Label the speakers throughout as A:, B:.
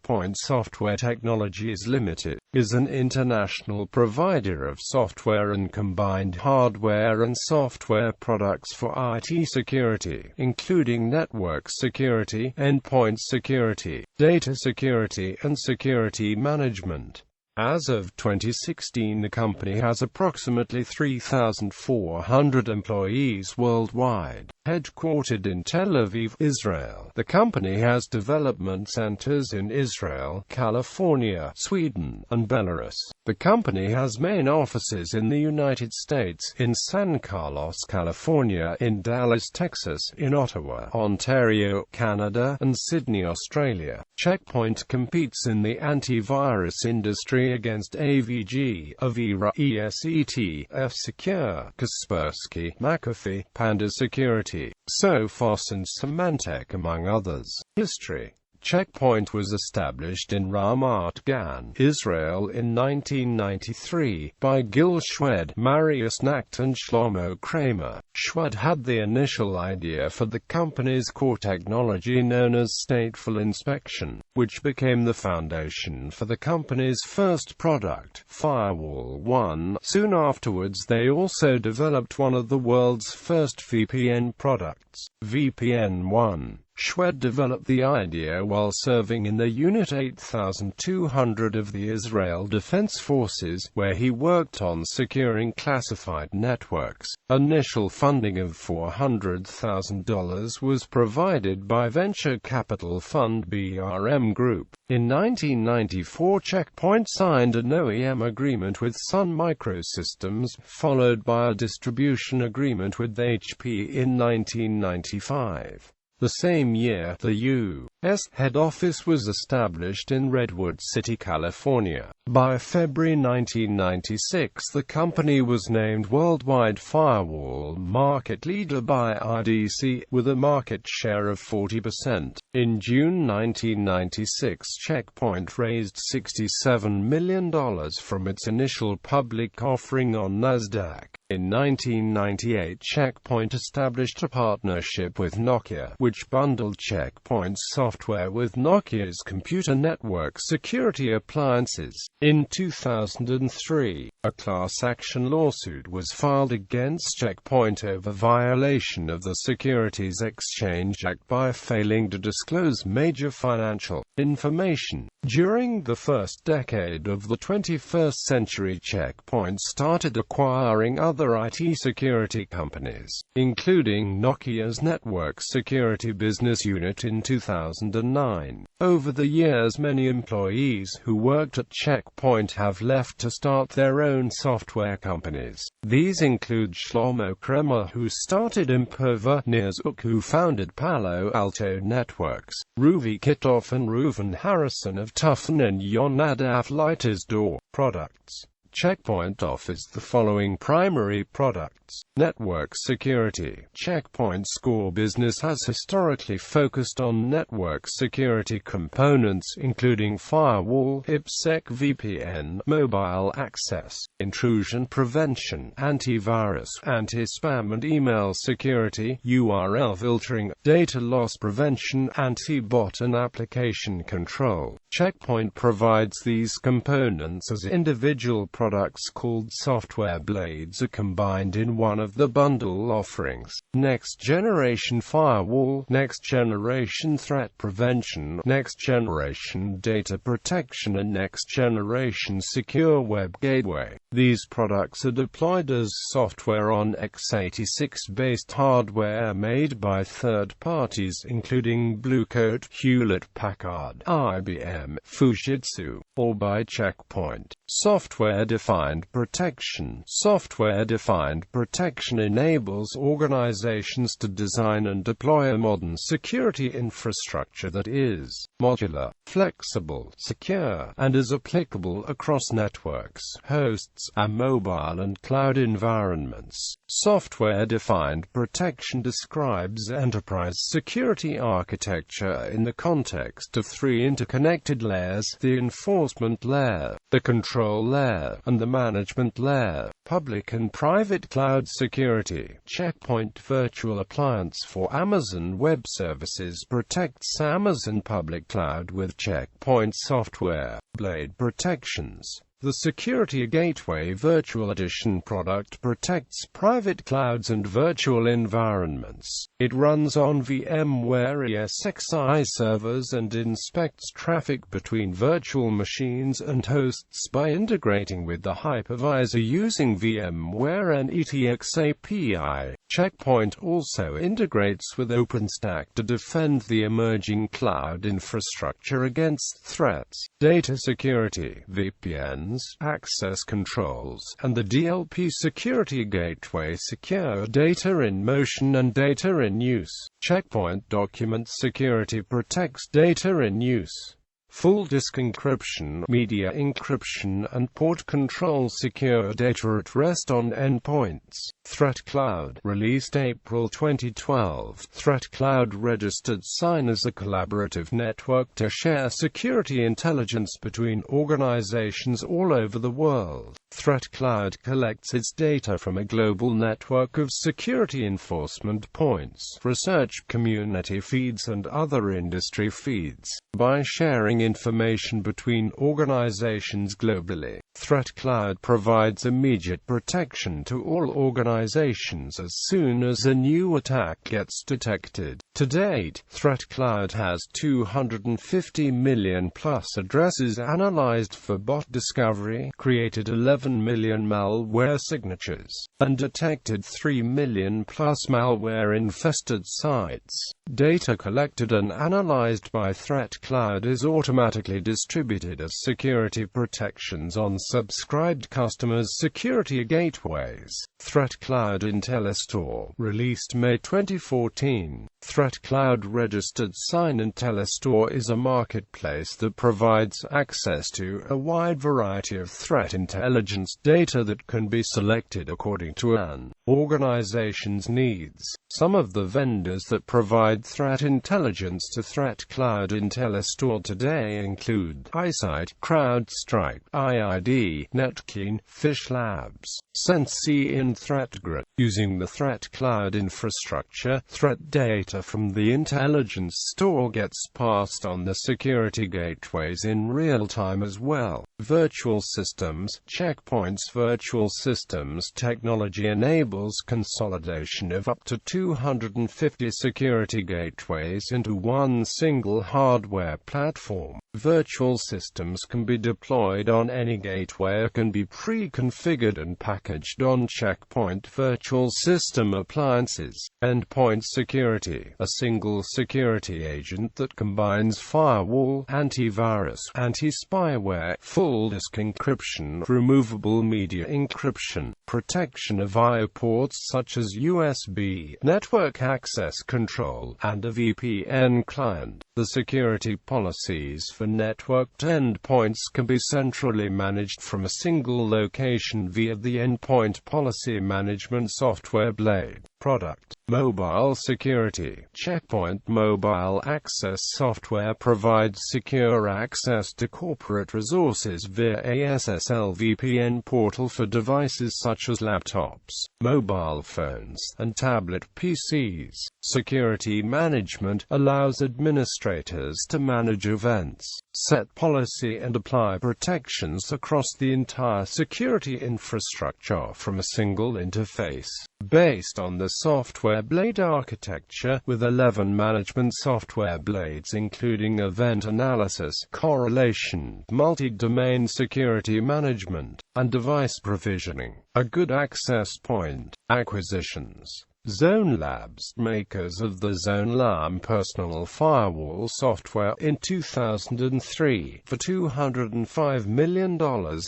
A: Point Software Technologies Ltd. is an international provider of software and combined hardware and software products for IT security, including network security, endpoint security, data security, and security management. As of 2016, the company has approximately 3,400 employees worldwide, headquartered in Tel Aviv, Israel. The company has development centers in Israel, California, Sweden, and Belarus. The company has main offices in the United States, in San Carlos, California, in Dallas, Texas, in Ottawa, Ontario, Canada, and Sydney, Australia. Checkpoint competes in the antivirus industry against AVG, Avira, ESET, F-Secure, Kaspersky, McAfee, Panda Security, Sophos, and Symantec, among others. History. Checkpoint was established in Ramat Gan, Israel in 1993, by Gil Shwed, Marius Nacht, and Shlomo Kramer. Shwed had the initial idea for the company's core technology known as stateful inspection, which became the foundation for the company's first product, Firewall 1. Soon afterwards they also developed one of the world's first VPN products, VPN 1. Shwed developed the idea while serving in the Unit 8200 of the Israel Defense Forces, where he worked on securing classified networks. Initial funding of $400,000 was provided by venture capital fund BRM Group. In 1994, Checkpoint signed an OEM agreement with Sun Microsystems, followed by a distribution agreement with HP in 1995. The same year, the U.S. head office was established in Redwood City, California. By February 1996, the company was named Worldwide Firewall Market Leader by IDC, with a market share of 40%. In June 1996, Checkpoint raised $67 million from its initial public offering on Nasdaq. In 1998, Checkpoint established a partnership with Nokia, which bundled Checkpoint's software with Nokia's computer network security appliances. In 2003, a class action lawsuit was filed against Checkpoint over violation of the Securities Exchange Act by failing to disclose major financial information. During the first decade of the 21st century, Checkpoint started acquiring other IT security companies, including Nokia's network security business unit in 2009. Over the years, many employees who worked at Checkpoint have left to start their own software companies. These include Shlomo Kramer, who started Imperva, Nir Zuk, who founded Palo Alto Networks, Ruvi Kitoff and Reuven Harrison of Tuffen, and Yonadav Leiter's Door products. Checkpoint offers the following primary products. Network security. Checkpoint's core business has historically focused on network security components, including firewall, IPsec, VPN, mobile access, intrusion prevention, antivirus, anti-spam and email security, URL filtering, data loss prevention, anti-bot and application control. Checkpoint provides these components as individual products called software blades are combined in one of the bundle offerings: Next Generation Firewall, Next Generation Threat Prevention, Next Generation Data Protection, and Next Generation Secure Web Gateway. These products are deployed as software on x86-based hardware made by third parties including Blue Coat, Hewlett-Packard, IBM, Fujitsu, or by Checkpoint. Software-defined protection. Software-defined protection enables organizations to design and deploy a modern security infrastructure that is modular, flexible, secure, and is applicable across networks, hosts, and mobile and cloud environments. Software-defined protection describes enterprise security architecture in the context of three interconnected layers: the enforcement layer, the control layer, and the management layer. Public and private cloud security. Checkpoint Virtual Appliance for Amazon Web Services protects Amazon Public private cloud with Checkpoint software, blade protections. The Security Gateway Virtual Edition product protects private clouds and virtual environments. It runs on VMware ESXi servers and inspects traffic between virtual machines and hosts by integrating with the hypervisor using VMware and ETX API. Checkpoint also integrates with OpenStack to defend the emerging cloud infrastructure against threats, data security, VPNs, access controls, and the DLP Security Gateway secure data in motion and data in use. Checkpoint Document Security protects data in use. Full disk encryption, media encryption, and port control secure data at rest on endpoints. Threat Cloud, released April 2012. Threat Cloud registered SIGN as a collaborative network to share security intelligence between organizations all over the world. Threat Cloud collects its data from a global network of security enforcement points, research community feeds, and other industry feeds. By sharing information between organizations globally, Threat Cloud provides immediate protection to all organizations as soon as a new attack gets detected. To date, Threat Cloud has 250 million plus addresses analyzed for bot discovery, created 11 million malware signatures, and detected 3 million plus malware-infested sites. Data collected and analyzed by Threat Cloud is automatically distributed as security protections on subscribed customers' security gateways. Threat Cloud IntelliStore, released May 2014. Threat Cloud registered SIGN IntelliStore is a marketplace that provides access to a wide variety of threat intelligence data that can be selected according to an organization's needs. Some of the vendors that provide threat intelligence to Threat Cloud IntelliStore today include iSight, CrowdStrike, IID, Netkin, Fish Labs, Sensi, and ThreatGrid. Using the Threat Cloud infrastructure, threat data from the intelligence store gets passed on the security gateways in real time as well. Virtual systems. Checkpoint's virtual systems technology enables consolidation of up to 250 security gateways into one single hardware platform. Virtual systems can be deployed on any gateway or can be pre-configured and packaged on Checkpoint virtual system appliances. Endpoint security, a single security agent that combines firewall, antivirus, anti-spyware, full disk encryption, removable media encryption, protection of I/O ports such as USB, network access control, and a VPN client. The security policies for networked endpoints can be centrally managed from a single location via the Endpoint Policy Management software blade. Product. Mobile security. Checkpoint mobile access software provides secure access to corporate resources via a SSL VPN portal for devices such as laptops, mobile phones, and tablet PCs. Security management allows administrators to manage events, set policy, and apply protections across the entire security infrastructure from a single interface. Based on the software blade architecture, with 11 management software blades including event analysis, correlation, multi-domain security management, and device provisioning. A good access point. Acquisitions. Zone Labs, makers of the ZoneLAM personal firewall software in 2003, for $205 million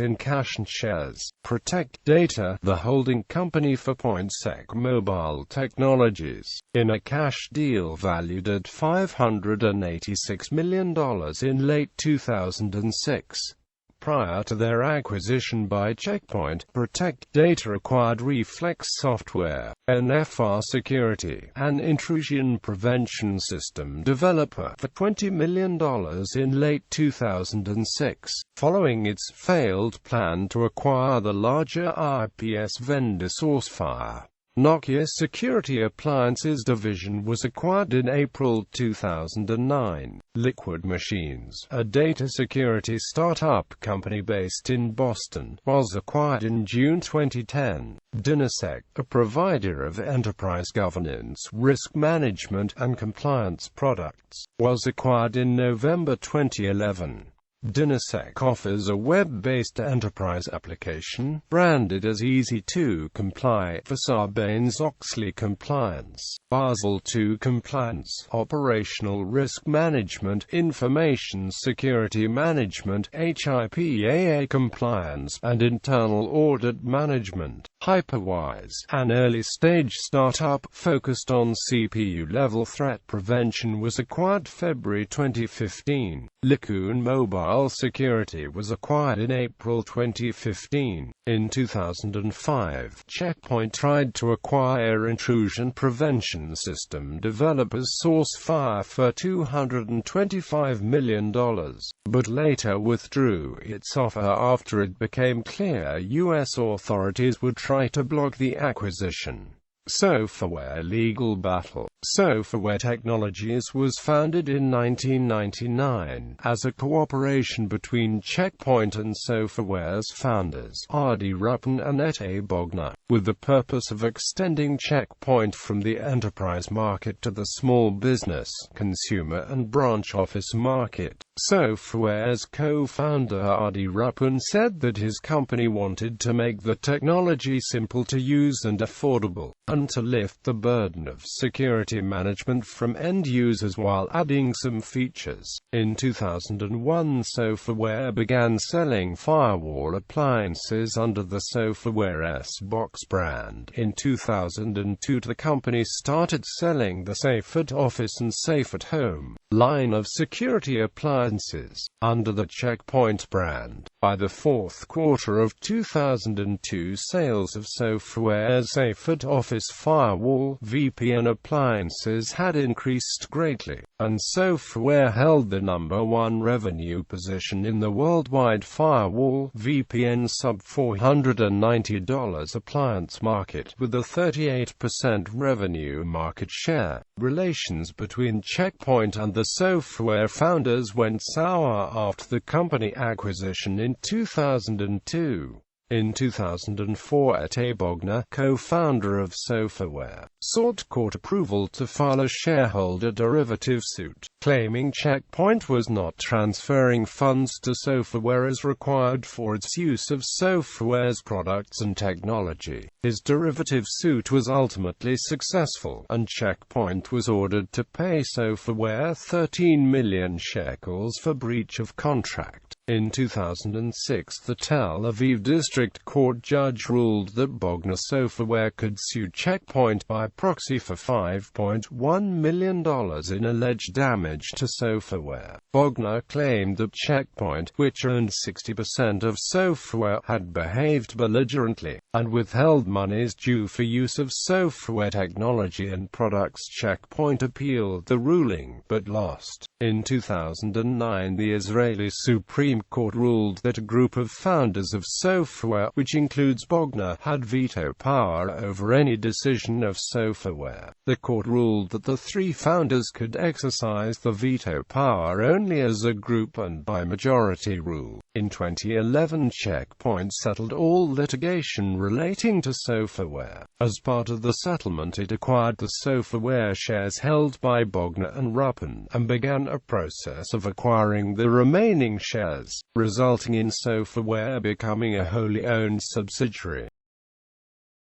A: in cash and shares. Protect Data, the holding company for PointSec Mobile Technologies, in a cash deal valued at $586 million in late 2006. Prior to their acquisition by Checkpoint, Protect Data acquired Reflex Software, NFR Security, an intrusion prevention system developer, for $20 million in late 2006. Following its failed plan to acquire the larger IPS vendor Sourcefire, Nokia Security Appliances division was acquired in April 2009. Liquid Machines, a data security startup company based in Boston, was acquired in June 2010. Dynasec, a provider of enterprise governance, risk management, and compliance products, was acquired in November 2011. Dynasec offers a web-based enterprise application, branded as Easy to Comply, for Sarbanes-Oxley compliance, Basel II compliance, operational risk management, information security management, HIPAA compliance, and internal audit management. Hyperwise, an early-stage startup focused on CPU-level threat prevention, was acquired February 2015. Likun Mobile Security was acquired in April 2015. In 2005, Check Point tried to acquire intrusion prevention system developers SourceFire for $225 million, but later withdrew its offer after it became clear U.S. authorities would try to block the acquisition. Software legal battle. Software Technologies was founded in 1999 as a cooperation between Check Point and Software's founders, Adi Rupan and Ete Bogner, with the purpose of extending Check Point from the enterprise market to the small business, consumer and branch office market. Software's co-founder Adi Rupan said that his company wanted to make the technology simple to use and affordable, and to lift the burden of security management from end users while adding some features. In 2001, Software began selling firewall appliances under the Software Box brand. In 2002, the company started selling the Safe at Office and Safe at Home line of security appliances under the Check Point brand. By the fourth quarter of 2002, sales of Software's Safe at Office firewall (VPN) appliances had increased greatly, and Software held the #1 revenue position in the worldwide firewall (VPN) sub-$490 appliance market, with a 38% revenue market share. Relations between Check Point and the Software founders went sour after the company acquisition in 2002. In 2004, Ete Bogner, co-founder of Software, sought court approval to file a shareholder derivative suit, claiming Check Point was not transferring funds to Software as required for its use of Software's products and technology. His derivative suit was ultimately successful, and Check Point was ordered to pay Software 13 million shekels for breach of contract. In 2006, the Tel Aviv District Court judge ruled that Bogner Software could sue Check Point by proxy for $5.1 million in alleged damage to Software. Bogner claimed that Check Point, which owned 60% of Software, had behaved belligerently, and withheld monies due for use of Software technology and products. Check Point appealed the ruling, but lost. In 2009, the Israeli Supreme Court ruled that a group of founders of Software, which includes Bogner, had veto power over any decision of Software. The court ruled that the three founders could exercise the veto power only as a group and by majority rule. In 2011, Check Point settled all litigation relating to Software. As part of the settlement, it acquired the Software shares held by Bogner and Rupan, and began a process of acquiring the remaining shares, resulting in Software becoming a wholly owned subsidiary.